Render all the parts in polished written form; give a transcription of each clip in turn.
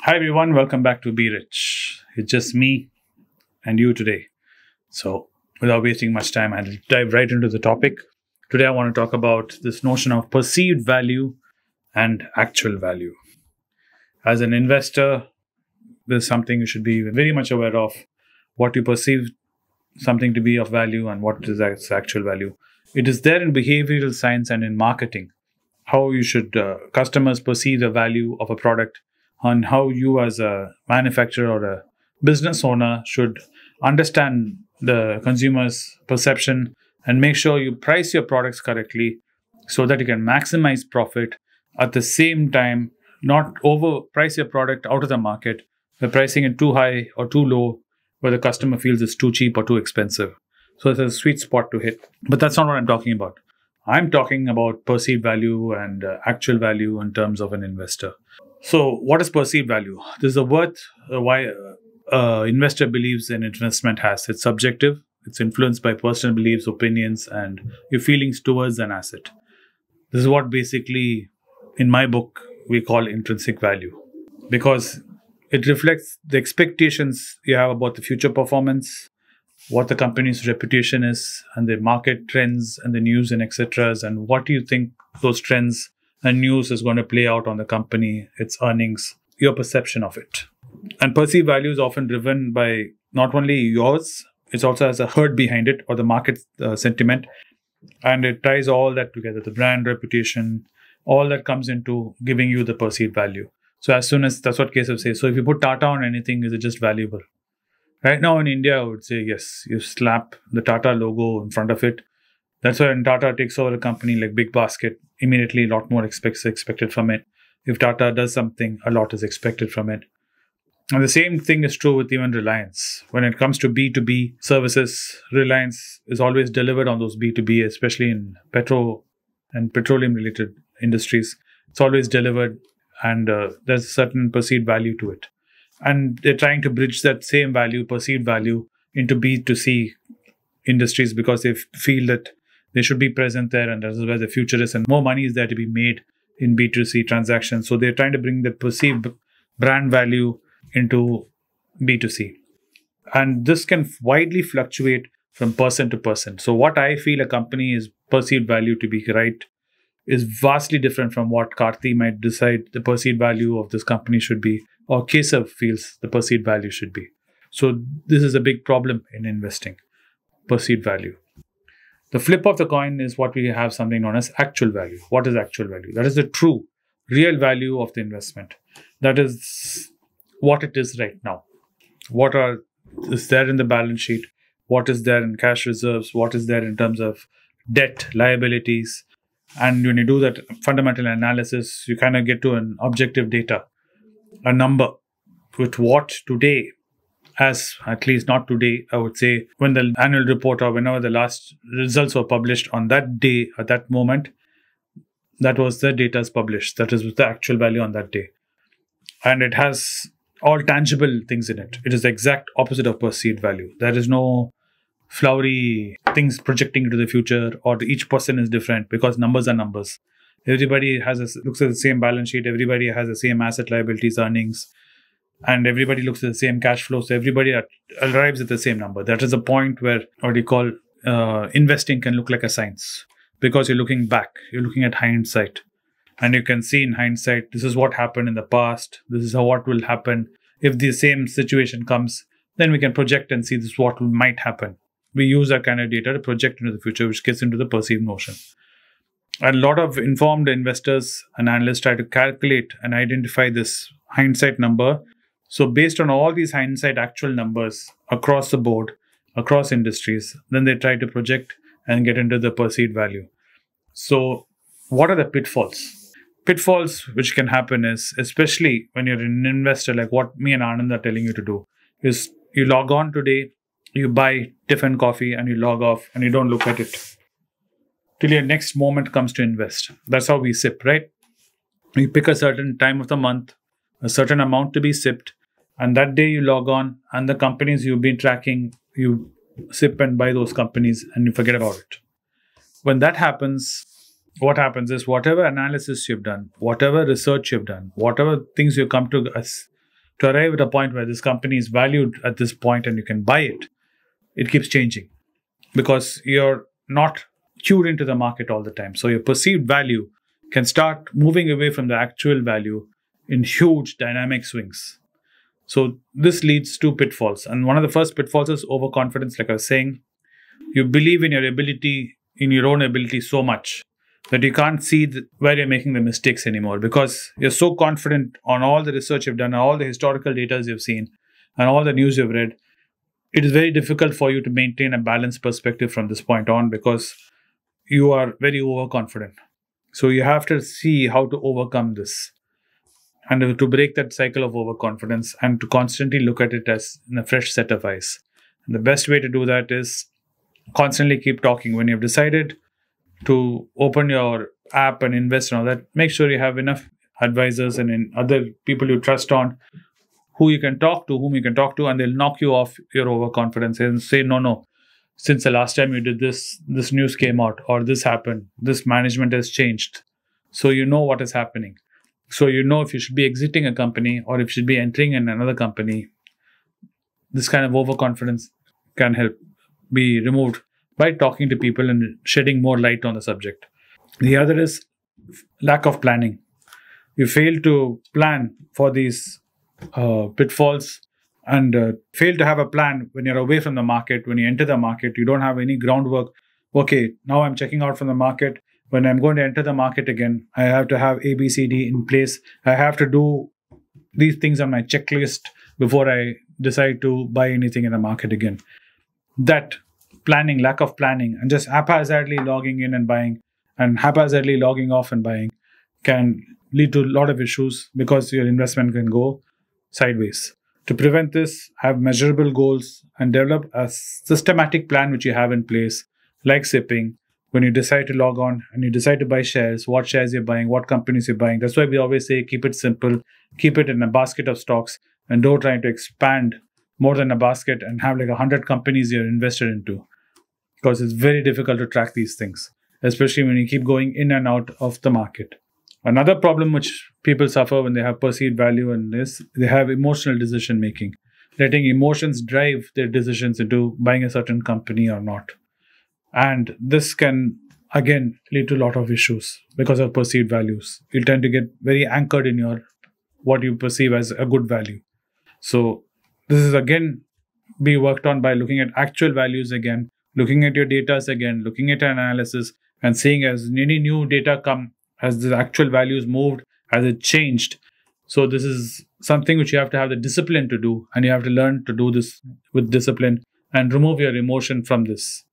Hi everyone, welcome back to Be Rich. It's just me and you today. So, without wasting much time, I'll dive right into the topic. Today, I want to talk about this notion of perceived value and actual value. As an investor, there's something you should be very much aware of what you perceive something to be of value and what is its actual value. It is there in behavioral science and in marketing. How you should customers perceive the value of a product, and how you as a manufacturer or a business owner should understand the consumer's perception and make sure you price your products correctly so that you can maximize profit at the same time, not overprice your product out of the market by pricing it too high or too low where the customer feels it's too cheap or too expensive. So it's a sweet spot to hit. But that's not what I'm talking about. I'm talking about perceived value and actual value in terms of an investor. So, what is perceived value? This is a worth why investor believes an investment has. It's subjective. It's influenced by personal beliefs, opinions, and your feelings towards an asset. This is what basically, in my book, we call intrinsic value, because it reflects the expectations you have about the future performance, what the company's reputation is, and the market trends and the news and etc. And what do you think those trends and news is going to play out on the company, its earnings, your perception of it. And perceived value is often driven by not only yours, it also has a herd behind it or the market sentiment. And it ties all that together, the brand reputation, all that comes into giving you the perceived value. So as soon as, that's what Keshav says. So if you put Tata on anything, is it just valuable? Right now in India, I would say yes. You slap the Tata logo in front of it. That's why when Tata takes over a company like Big Basket, immediately a lot more expected from it. If Tata does something, a lot is expected from it. And the same thing is true with even Reliance. When it comes to B2B services, Reliance is always delivered on those B2B, especially in petroleum related industries. It's always delivered, and there's a certain perceived value to it. And they're trying to bridge that same value, perceived value, into B2C industries because they feel that they should be present there, and that's where the future is, and more money is there to be made in B2C transactions. So they're trying to bring the perceived brand value into B2C. And this can widely fluctuate from person to person. So what I feel a company is perceived value to be right is vastly different from what Karthi might decide the perceived value of this company should be, or Keshav feels the perceived value should be. So this is a big problem in investing, perceived value. The flip of the coin is what we have something known as actual value. What is actual value? That is the true, real value of the investment. That is what it is right now. What is there in the balance sheet? What is there in cash reserves? What is there in terms of debt, liabilities? And when you do that fundamental analysis, you kind of get to an objective data, a number with what today, as at least not today, I would say when the annual report or whenever the last results were published on that day, at that moment, that was the data is published. That is the actual value on that day. And it has all tangible things in it. It is the exact opposite of perceived value. There is no flowery things projecting into the future, or each person is different because numbers are numbers. Everybody looks at the same balance sheet. Everybody has the same asset, liabilities, earnings, and everybody looks at the same cash flow. So everybody arrives at the same number. That is a point where what you call investing can look like a science, because you're looking back, you're looking at hindsight. And you can see in hindsight, this is what happened in the past. This is what will happen. If the same situation comes, then we can project and see this is what might happen. We use that kind of data to project into the future, which gets into the perceived notion. And a lot of informed investors and analysts try to calculate and identify this hindsight number. So based on all these hindsight actual numbers across the board, across industries, then they try to project and get into the perceived value. So what are the pitfalls? Pitfalls which can happen is, especially when you're an investor, like what me and Anand are telling you to do, is you log on today, you buy Tiffin coffee, and you log off and you don't look at it till your next moment comes to invest. That's how we sip, right? You pick a certain time of the month, a certain amount to be sipped, and that day you log on, and the companies you've been tracking, you sip and buy those companies and you forget about it. When that happens, what happens is whatever analysis you've done, whatever research you've done, whatever things you come to us to arrive at a point where this company is valued at this point and you can buy it, it keeps changing because you're not tuned into the market all the time. So your perceived value can start moving away from the actual value in huge dynamic swings. So this leads to pitfalls. And one of the first pitfalls is overconfidence. Like I was saying, you believe in your ability, in your own ability so much that you can't see where you're making the mistakes anymore because you're so confident on all the research you've done, all the historical data you've seen, and all the news you've read. It is very difficult for you to maintain a balanced perspective from this point on because you are very overconfident. So you have to see how to overcome this and to break that cycle of overconfidence and to constantly look at it as in a fresh set of eyes. And the best way to do that is constantly keep talking. When you've decided to open your app and invest and all that, make sure you have enough advisors and in other people you trust on whom you can talk to, and they'll knock you off your overconfidence and say, no, since the last time you did this news came out or this happened, this management has changed. So you know what is happening. So you know if you should be exiting a company or if you should be entering in another company. This kind of overconfidence can help be removed by talking to people and shedding more light on the subject. The other is lack of planning. You fail to plan for these pitfalls and fail to have a plan when you're away from the market. When you enter the market, you don't have any groundwork. Okay, now I'm checking out from the market. When I'm going to enter the market again, I have to have A, B, C, D in place. I have to do these things on my checklist before I decide to buy anything in the market again. That planning, lack of planning, and just haphazardly logging in and buying and haphazardly logging off and buying can lead to a lot of issues because your investment can go sideways. To prevent this, have measurable goals and develop a systematic plan which you have in place, like SIPPing. When you decide to log on and you decide to buy shares, what shares you're buying, what companies you're buying. That's why we always say keep it simple, keep it in a basket of stocks, and don't try to expand more than a basket and have like 100 companies you're invested into. Because it's very difficult to track these things, especially when you keep going in and out of the market. Another problem which people suffer when they have perceived value in this, they have emotional decision making, letting emotions drive their decisions into buying a certain company or not. And this can again lead to a lot of issues because of perceived values. You tend to get very anchored in your what you perceive as a good value. So this is again be worked on by looking at actual values again, looking at your data again, looking at an analysis and seeing as any new data come, as the actual values moved, has it changed. So this is something which you have to have the discipline to do, and you have to learn to do this with discipline and remove your emotion from this.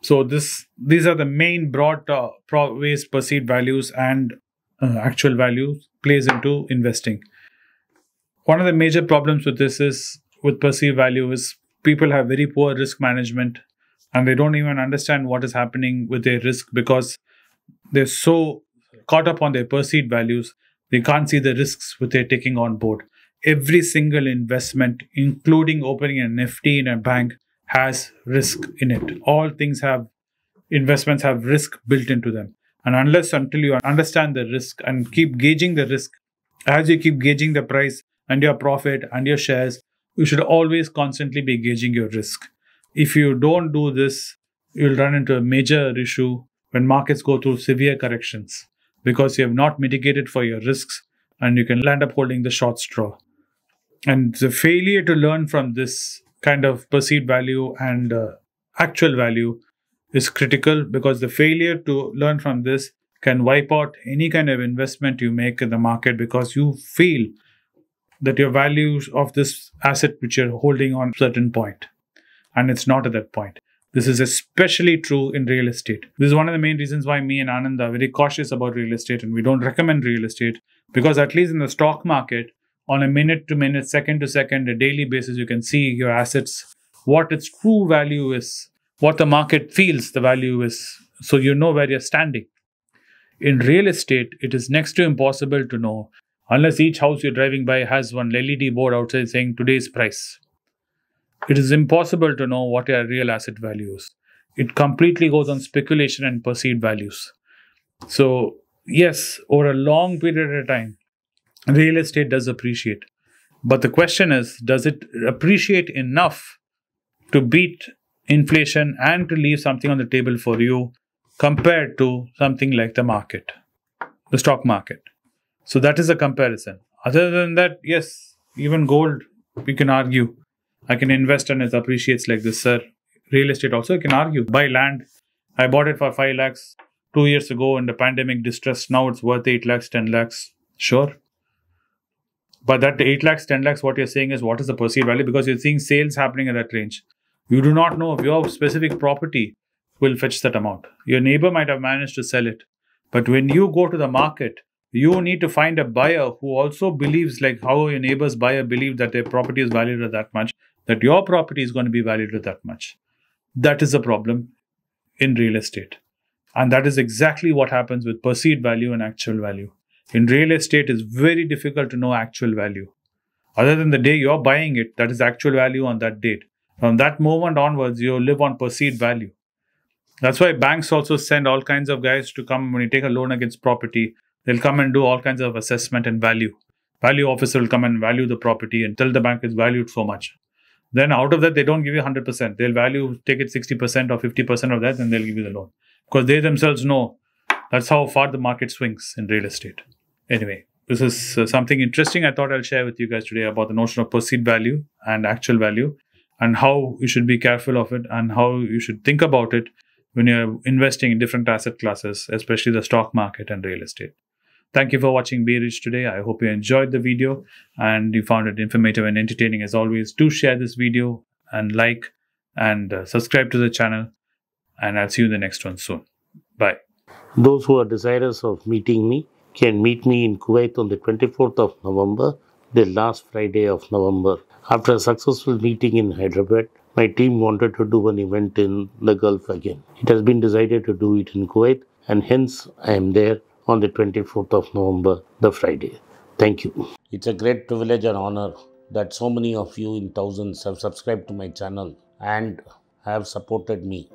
So these are the main broad ways perceived values and actual values plays into investing. One of the major problems with this is with perceived value is people have very poor risk management and they don't even understand what is happening with their risk because they're so caught up on their perceived values, they can't see the risks which they're taking on board. Every single investment, including opening an FD in a bank, has risk in it. All things have, investments have risk built into them. And until you understand the risk and keep gauging the risk, as you keep gauging the price and your profit and your shares, you should always constantly be gauging your risk. If you don't do this, you'll run into a major issue when markets go through severe corrections because you have not mitigated for your risks and you can land up holding the short straw. And the failure to learn from this kind of perceived value and actual value is critical because the failure to learn from this can wipe out any kind of investment you make in the market because you feel that your values of this asset which you're holding on a certain point and it's not at that point. This is especially true in real estate. This is one of the main reasons why me and Anand are very cautious about real estate and we don't recommend real estate because at least in the stock market, on a minute to minute, second to second, a daily basis, you can see your assets, what its true value is, what the market feels the value is, so you know where you're standing. In real estate, it is next to impossible to know unless each house you're driving by has one LED board outside saying today's price. It is impossible to know what your real asset value is. It completely goes on speculation and perceived values. So, yes, over a long period of time, real estate does appreciate. But the question is, does it appreciate enough to beat inflation and to leave something on the table for you compared to something like the market, the stock market? So that is a comparison. Other than that, yes, even gold, we can argue. I can invest and it appreciates like this, sir. Real estate also, you can argue. Buy land. I bought it for 5 lakhs 2 years ago in the pandemic distress. Now it's worth 8 lakhs, 10 lakhs. Sure. But that 8 lakhs, 10 lakhs, what you're saying is what is the perceived value? Because you're seeing sales happening at that range. You do not know if your specific property will fetch that amount. Your neighbor might have managed to sell it. But when you go to the market, you need to find a buyer who also believes, like how your neighbor's buyer believed that their property is valued at that much, that your property is going to be valued at that much. That is a problem in real estate. And that is exactly what happens with perceived value and actual value. In real estate, it's very difficult to know actual value. Other than the day you're buying it, that is actual value on that date. From that moment onwards, you live on perceived value. That's why banks also send all kinds of guys to come when you take a loan against property. They'll come and do all kinds of assessment and value. Value officer will come and value the property and tell the bank it's valued so much. Then out of that, they don't give you 100%. They'll take it 60% or 50% of that, and they'll give you the loan. Because they themselves know that's how far the market swings in real estate. Anyway, this is something interesting I thought I'll share with you guys today about the notion of perceived value and actual value, and how you should be careful of it and how you should think about it when you're investing in different asset classes, especially the stock market and real estate. Thank you for watching Be Rich today. I hope you enjoyed the video and you found it informative and entertaining as always. Do share this video and like and subscribe to the channel, and I'll see you in the next one soon. Bye. Those who are desirous of meeting me can meet me in Kuwait on the 24th of November, the last Friday of November. After a successful meeting in Hyderabad, my team wanted to do an event in the Gulf again. It has been decided to do it in Kuwait, and hence I am there on the 24th of November, the Friday. Thank you. It's a great privilege and honor that so many of you in thousands have subscribed to my channel and have supported me.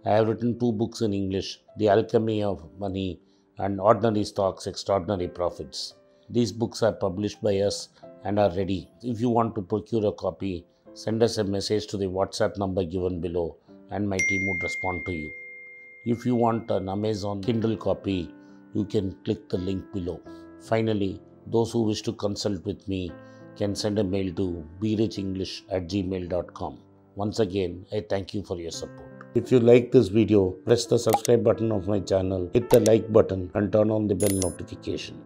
I have written 2 books in English, The Alchemy of Money and Ordinary Stocks, Extraordinary Profits. These books are published by us and are ready. If you want to procure a copy, send us a message to the WhatsApp number given below and my team would respond to you. If you want an Amazon Kindle copy, you can click the link below. Finally, those who wish to consult with me can send a mail to berichenglish@gmail.com. Once again, I thank you for your support. If you like this video, press the subscribe button of my channel, hit the like button and turn on the bell notification.